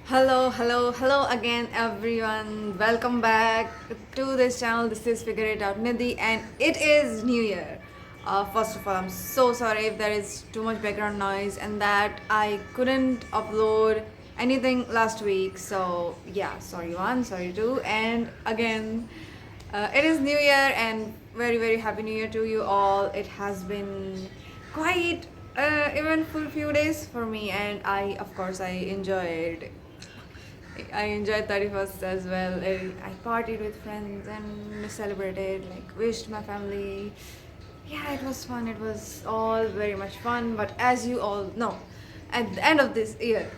Hello again, everyone. Welcome back to this channel. This is Figure It Out Nidhi, and it is New Year. First of all, I'm so sorry if there is too much background noise and that I couldn't upload anything last week. So, yeah, sorry one, sorry two, and again, it is New Year, and very happy New Year to you all. It has been quite eventful few days for me, and I enjoyed 31st as well. I partied with friends and celebrated, like wished my family. Yeah, it was fun. It was all very much fun. But as you all know, at the end of this year,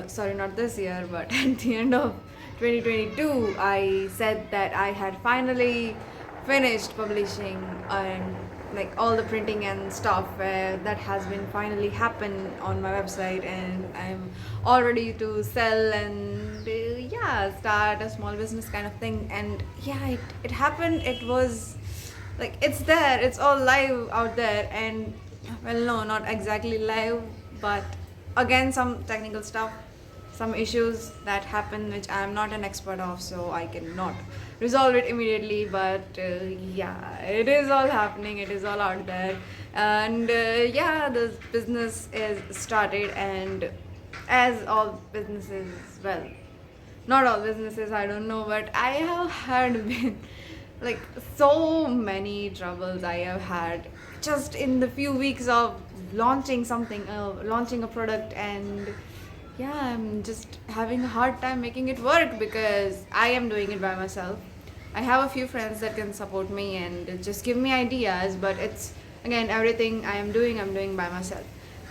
sorry, not this year, but at the end of 2022, I said that I had finally finished publishing and like all the printing and stuff that has been finally happened on my website, and I'm all ready to sell and yeah, start a small business kind of thing. And yeah, it happened. It was like it's there, it's all live out there. And well, no, not exactly live, but again, some technical stuff, some issues that happen which I'm not an expert of, so I cannot resolve it immediately. But yeah, it is all happening, it is all out there. And yeah, the business is started, and as all businesses, well, not all businesses, I don't know, but I have had been like so many troubles I have had just in the few weeks of launching something, launching a product. And yeah, I'm just having a hard time making it work because I am doing it by myself. I have a few friends that can support me and just give me ideas, but it's again, everything I'm doing by myself.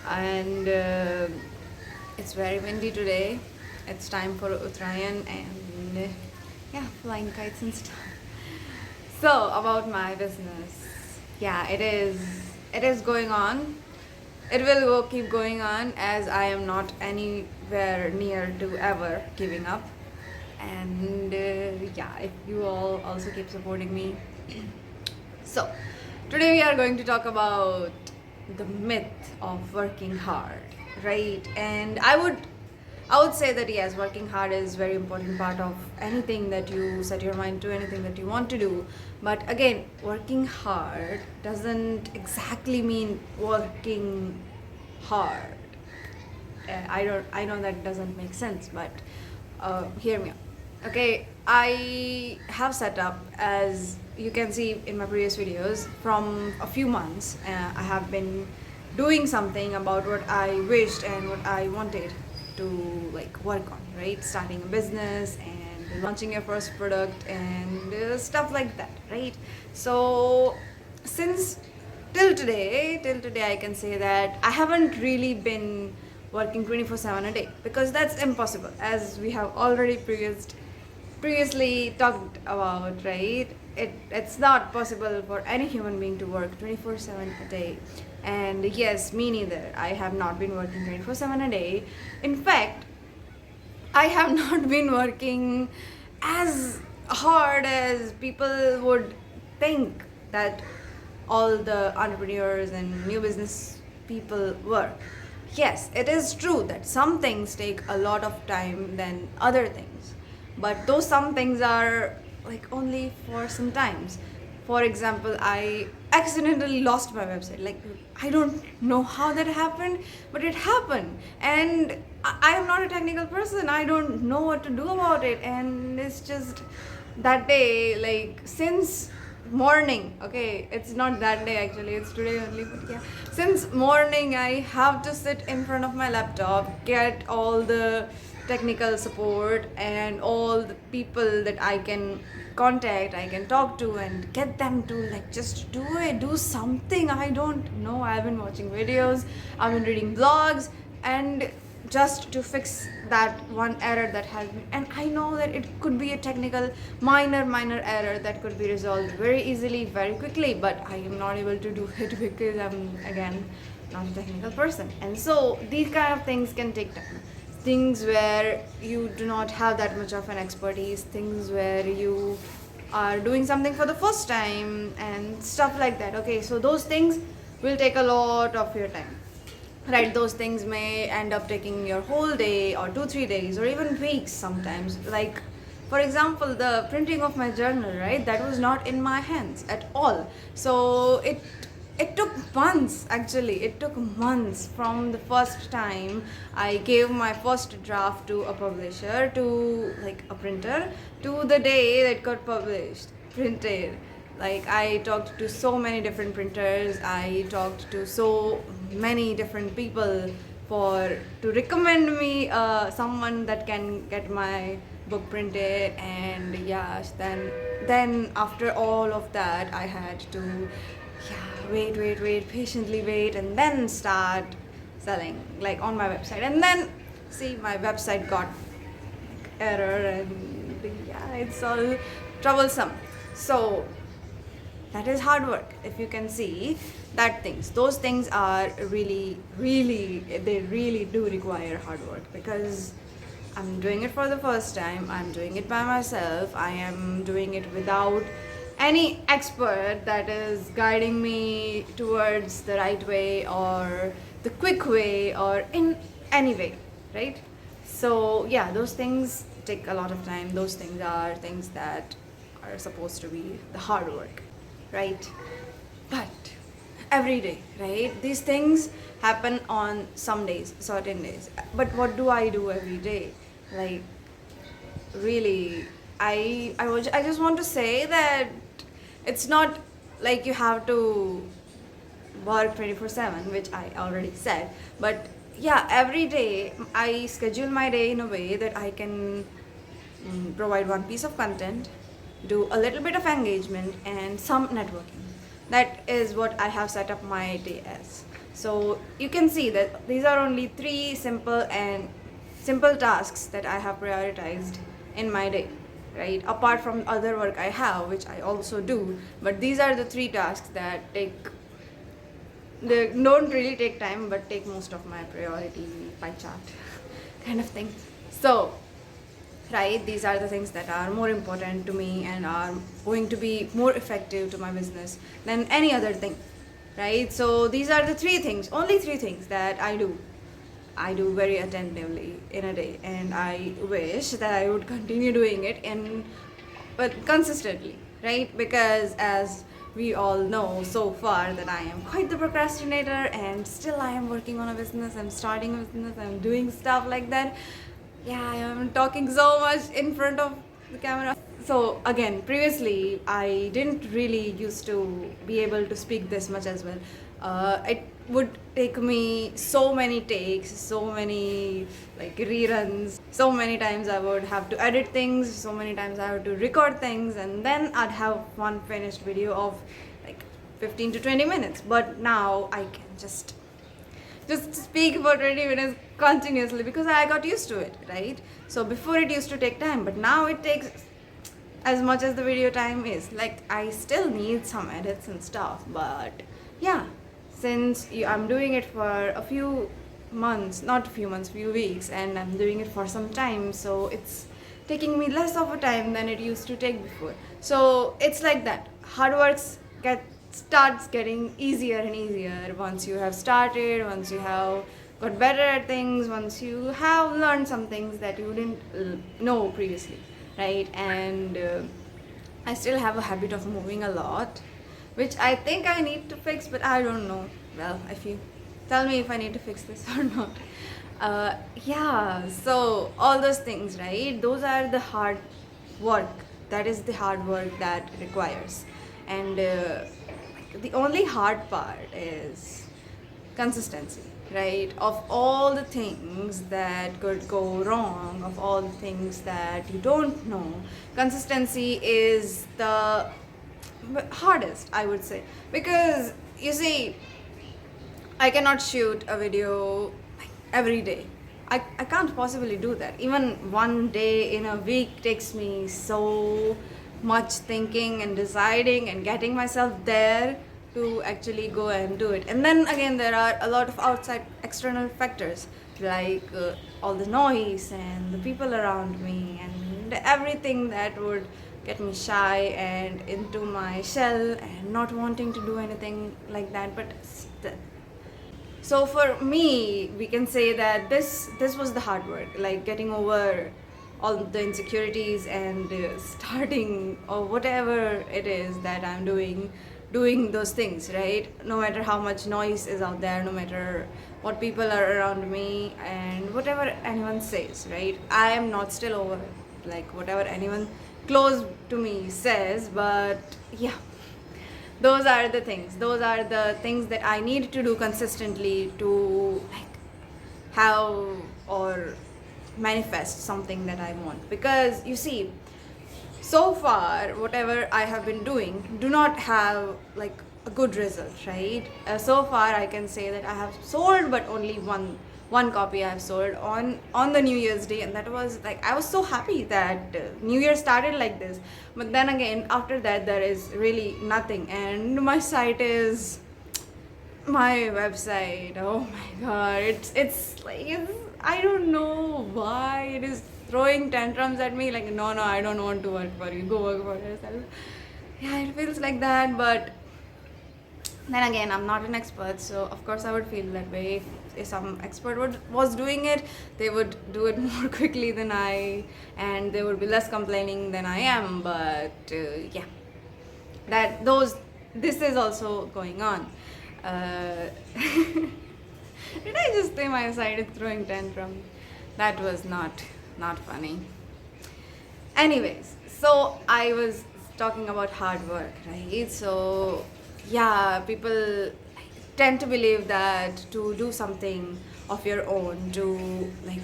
And it's very windy today. It's time for Uttarayan and yeah, flying kites and stuff. So about my business, yeah, it is going on. It will keep going on, as I am not anywhere near to ever giving up. And yeah, if you all also keep supporting me. So today we are going to talk about the myth of working hard, right? And I would say that yes, working hard is very important part of anything that you set your mind to, anything that you want to do. But again, working hard doesn't exactly mean working hard. I know that doesn't make sense, but hear me out. Okay, I have set up, as you can see in my previous videos, from a few months. I have been doing something about what I wished and what I wanted to like work on, right? Starting a business and launching your first product and stuff like that, right? So since till today I can say that I haven't really been working 24/7 a day, because that's impossible, as we have already previously talked about, right? It's not possible for any human being to work 24/7 a day. And yes, me neither. I have not been working 24/7 a day. In fact, I have not been working as hard as people would think that all the entrepreneurs and new business people work. Yes, it is true that some things take a lot of time than other things, but those some things are like only for some times. For example, I accidentally lost my website. Like, I don't know how that happened, but it happened. And I am not a technical person. I don't know what to do about it. And it's just that day, like, since morning, okay, it's not that day actually, it's today only, but yeah, since morning I have to sit in front of my laptop, get all the technical support and all the people that I can contact, I can talk to, and get them to like just do something. I don't know. I've been watching videos, I've been reading blogs, and just to fix that one error that has been, and I know that it could be a technical minor error that could be resolved very easily, very quickly, but I am not able to do it because I'm again not a technical person. And so these kind of things can take time. Things where you do not have that much of an expertise, things where you are doing something for the first time and stuff like that. Okay, so those things will take a lot of your time. right? Those things may end up taking your whole day or 2 3 days or even weeks sometimes. Like for example, the printing of my journal, right, that was not in my hands at all. So it took months. Actually, it took months from the first time I gave my first draft to a publisher, to like a printer, to the day that got published, printed. Like I talked to so many different printers, I talked to so many different people for to recommend me someone that can get my book printed. And yes, then after all of that, I had to, yeah, wait, patiently wait, and then start selling like on my website. And then see, my website got error, and yeah, it's all troublesome. So that is hard work. If you can see that those things are really, they really do require hard work, because I'm doing it for the first time, I'm doing it by myself, I am doing it without any expert that is guiding me towards the right way or the quick way or in any way, right? So yeah, those things take a lot of time. Those things are things that are supposed to be the hard work, right? But every day, right, these things happen on some days, certain days. But what do I do every day? Like really, I just want to say that it's not like you have to work 24/7, which I already said. But yeah, every day I schedule my day in a way that I can provide one piece of content, do a little bit of engagement, and some networking. That is what I have set up my day as. So you can see that these are only three simple tasks that I have prioritized in my day, right? Apart from other work I have, which I also do, but these are the three tasks that they don't really take time, but take most of my priority pie chart kind of thing. So right, these are the things that are more important to me and are going to be more effective to my business than any other thing, right? So these are the only three things that I do very attentively in a day, and I wish that I would continue doing it but consistently, right? Because as we all know so far, that I am quite the procrastinator, and still I am working on a business, I'm starting a business, I'm doing stuff like that. Yeah, I am talking so much in front of the camera. So again, previously I didn't really used to be able to speak this much as well. It would take me so many takes, so many like reruns, so many times I would have to edit things, so many times I would to record things, and then I'd have one finished video of like 15 to 20 minutes. But now I can just speak for 20 minutes continuously, because I got used to it, right? So before it used to take time, but now it takes as much as the video time is. Like I still need some edits and stuff, but yeah, since I'm doing it for a few months, not a few months, few weeks, and I'm doing it for some time, so it's taking me less of a time than it used to take before. So it's like that. Hard work starts getting easier and easier once you have started, once you have got better at things, once you have learned some things that you didn't know previously, right? And I still have a habit of moving a lot, which I think I need to fix, but I don't know. Well, if you tell me if I need to fix this or not. Yeah, so all those things, right? Those are the hard work. That is the hard work that requires. And the only hard part is consistency, right? Of all the things that could go wrong, of all the things that you don't know, consistency is the hardest, I would say. Because you see, I cannot shoot a video every day. I can't possibly do that. Even one day in a week takes me so much thinking and deciding and getting myself there to actually go and do it. And then again, there are a lot of outside external factors, like all the noise and the people around me and everything that would get me shy and into my shell and not wanting to do anything like that. But So for me, we can say that this was the hard work, like getting over all the insecurities and starting or whatever it is that I'm doing those things, right? No matter how much noise is out there, no matter what people are around me and whatever anyone says, right? I am not still over it, like whatever anyone close to me says, but yeah, those are the things that I need to do consistently to like have or manifest something that I want. Because you see, so far whatever I have been doing do not have like a good result, right? So far I can say that I have sold but only one copy I have sold on the New Year's Day, and that was like I was so happy that New Year started like this. But then again, after that there is really nothing, and my site is my website, oh my god, it's like I don't know why it is throwing tantrums at me like, no, I don't want to work for you, go work for yourself. Yeah, it feels like that. But then again, I'm not an expert, so of course I would feel that way. If some expert was doing it, they would do it more quickly than I, and they would be less complaining than I am. But yeah, that those this is also going on. Did I just say my side is throwing tantrum? That was not funny. Anyways, so I was talking about hard work, right? So yeah, people tend to believe that to do something of your own, to like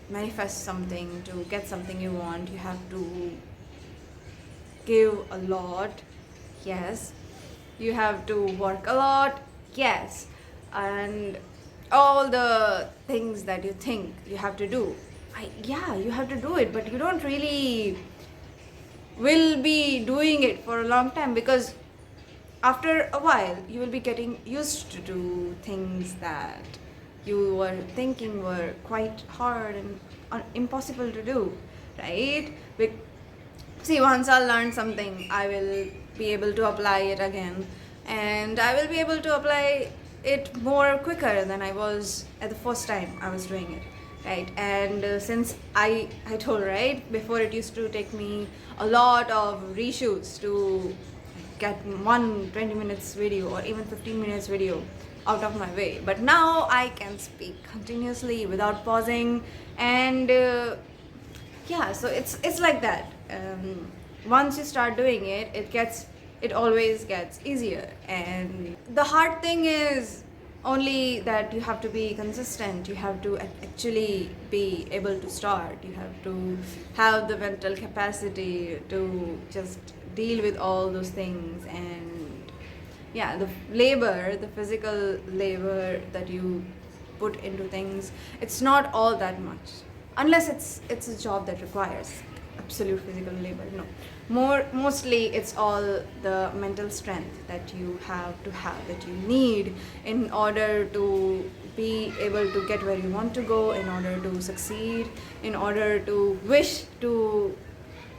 manifest something, to get something you want, you have to give a lot. Yes, you have to work a lot. Yes, and all the things that you think you have to do, yeah, you have to do it, but you don't really will be doing it for a long time, because after a while you will be getting used to do things that you were thinking were quite hard and impossible to do, right? See, once I learn something, I will be able to apply it again, and I will be able to apply it more quicker than I was at the first time I was doing it, right? And since I told, right, before it used to take me a lot of reshoots to get one 20 minutes video or even 15 minutes video out of my way, but now I can speak continuously without pausing. And yeah, so it's like that. Once you start doing it, it always gets easier. And the hard thing is only that you have to be consistent, you have to actually be able to start, you have to have the mental capacity to just deal with all those things. And yeah, the physical labor that you put into things, it's not all that much, unless it's a job that requires absolute physical labor. No, mostly it's all the mental strength that you have, that you need in order to be able to get where you want to go, in order to succeed, in order to wish to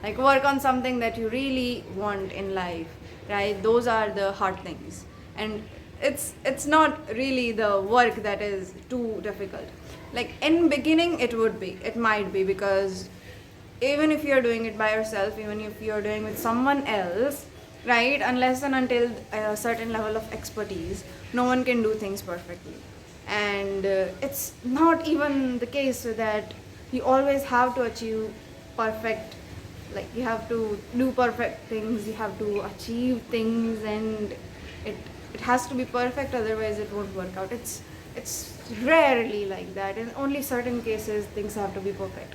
like work on something that you really want in life, right? Those are the hard things. And it's not really the work that is too difficult. Like in beginning it might be, because even if you're doing it by yourself, even if you're doing with someone else, right, unless and until a certain level of expertise, no one can do things perfectly. And it's not even the case that you always have to achieve perfect, like you have to do perfect things, you have to achieve things, and it has to be perfect, otherwise it won't work out. It's rarely like that. In only certain cases things have to be perfect.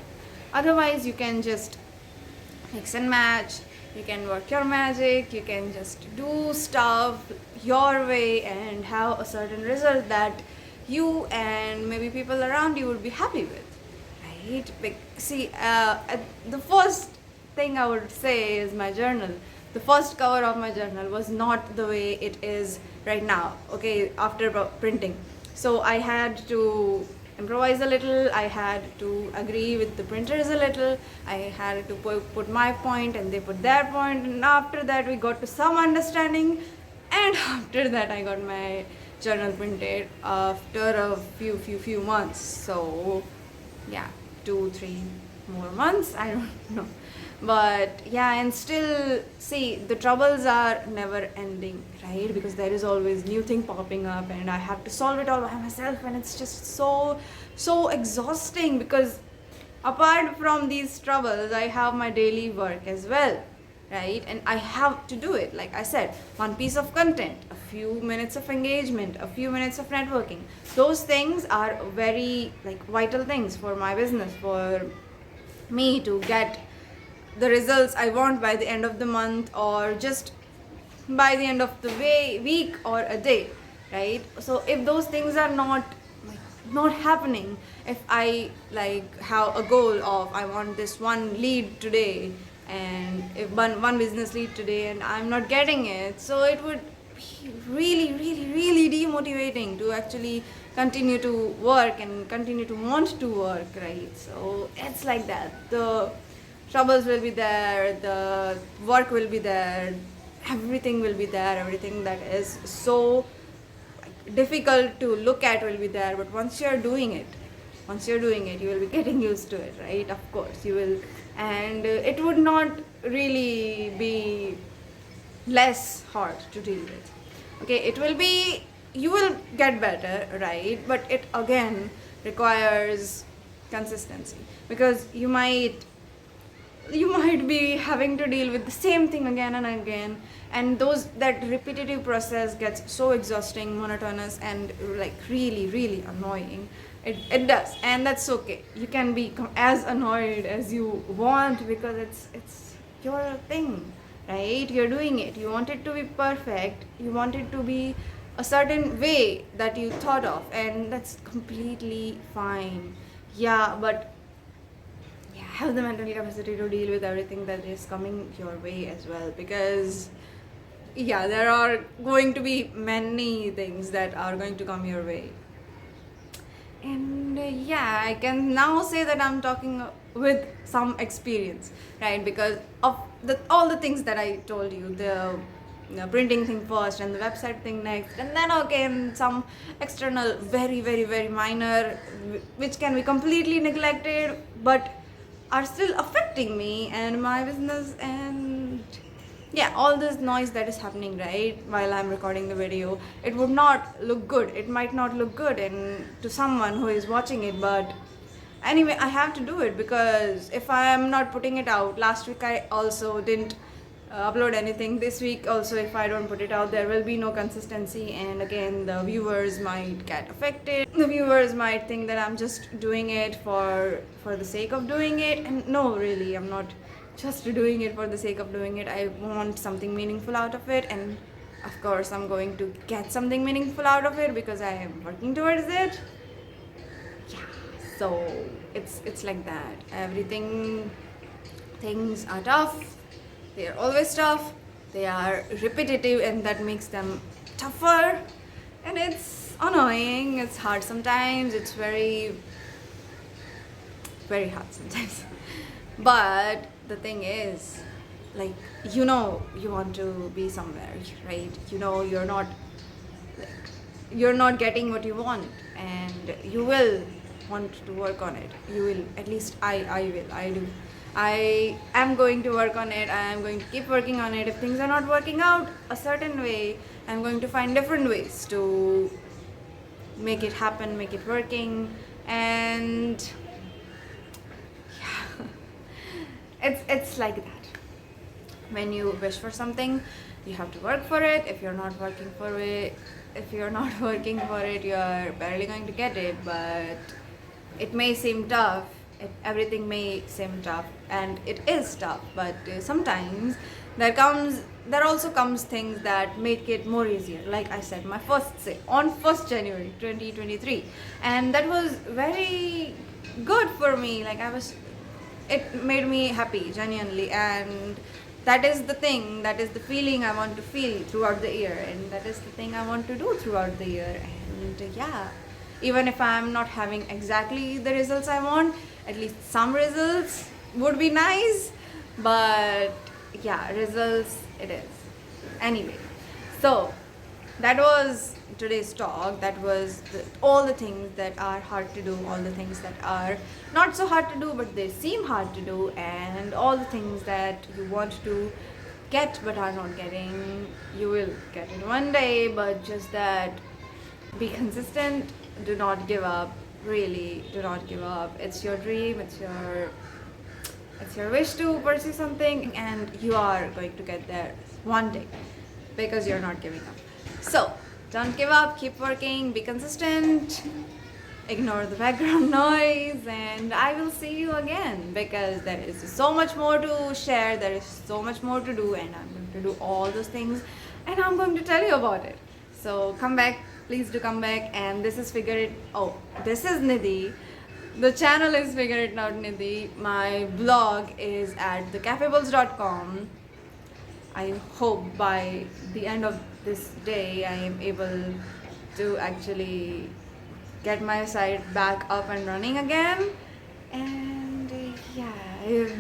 Otherwise you can just mix and match, you can work your magic, you can just do stuff your way and have a certain result that you and maybe people around you would be happy with, right? See, the first thing I would say is my journal. The first cover of my journal was not the way it is right now, okay, after printing. So I had to improvise a little, I had to agree with the printers a little, I had to put my point and they put their point, and after that we got to some understanding, and after that I got my journal printed after a few months. So yeah, 2 3 more months, I don't know. But yeah, and still, see, the troubles are never ending, right? Because there is always new thing popping up and I have to solve it all by myself, and it's just so exhausting. Because apart from these troubles, I have my daily work as well, right? And I have to do it. Like I said, one piece of content, a few minutes of engagement, a few minutes of networking. Those things are very like vital things for my business, for me to get the results I want by the end of the month, or just by the end of the week or a day, right? So if those things are not happening, if I like have a goal of I want this one lead today, and if one business lead today and I'm not getting it, so it would be really demotivating to actually continue to work and continue to want to work, right? So it's like that. The troubles will be there, the work will be there, everything will be there, everything that is so difficult to look at will be there. But once you're doing it, you will be getting used to it, right? Of course you will. And it would not really be less hard to deal with. Okay, it will be, you will get better, right? But it again requires consistency, because you might be having to deal with the same thing again and again, and that repetitive process gets so exhausting, monotonous, and like really annoying. It does, and that's okay. You can be as annoyed as you want, because it's your thing, right? You're doing it, you want it to be perfect, you want it to be a certain way that you thought of, and that's completely fine. Yeah, but yeah, have the mental capacity to deal with everything that is coming your way as well, because yeah, there are going to be many things that are going to come your way. And yeah, I can now say that I'm talking with some experience, right? Because of all the things that I told you, the printing thing first and the website thing next, and then again some external very minor, which can be completely neglected but are still affecting me and my business. And yeah, all this noise that is happening right while I'm recording the video, it would not look good, it might not look good and to someone who is watching it. But anyway, I have to do it, because if I am not putting it out, last week I also didn't upload anything, this week also if I don't put it out, there will be no consistency, and again the viewers might get affected. The viewers might think that I'm just doing it for the sake of doing it, and no, really, I'm not just doing it for the sake of doing it. I want something meaningful out of it, and of course I'm going to get something meaningful out of it because I am working towards it. Yeah, so it's like that. Things are tough, they are always tough, they are repetitive, and that makes them tougher, and it's annoying, it's hard sometimes, it's very hard sometimes. But the thing is, like, you want to be somewhere, right? You're not getting what you want, and you will want to work on it. You will, at least I do. I am going to work on it. I am going to keep working on it. If things are not working out a certain way, I'm going to find different ways to make it happen, make it working. And yeah, it's like that. When you wish for something, you have to work for it. If you're not working for it, you're barely going to get it. But it may seem tough, everything may seem tough, and it is tough, but sometimes there also comes things that make it more easier. Like I said, my first sale on 1st January 2023, and that was very good for me. It made me happy genuinely, and that is the feeling I want to feel throughout the year, and that is the thing I want to do throughout the year. And yeah, even if I'm not having exactly the results I want, at least some results would be nice. But yeah, results it is anyway. So that was today's talk. That was all the things that are hard to do, all the things that are not so hard to do but they seem hard to do, and all the things that you want to get but are not getting. You will get it one day, but just that, be consistent, do not give up, really do not give up. It's your dream, it's your wish to pursue something, and you are going to get there one day because you're not giving up. So don't give up, keep working, be consistent, ignore the background noise, and I will see you again because there is so much more to share, there is so much more to do, and I'm going to do all those things and I'm going to tell you about it. So come back, please do come back. And this is this is Nidhi. The channel is Figure It Out Nidhi. My blog is at thecafeballs.com. I hope by the end of this day I am able to actually get my site back up and running again. And yeah,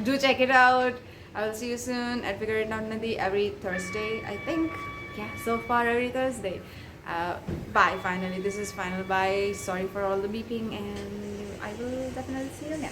do check it out. I will see you soon at Figure It Out Nidhi every Thursday, I think. Yeah, so far every Thursday. Bye, finally. This is final bye. Sorry for all the beeping, and I will definitely see you again.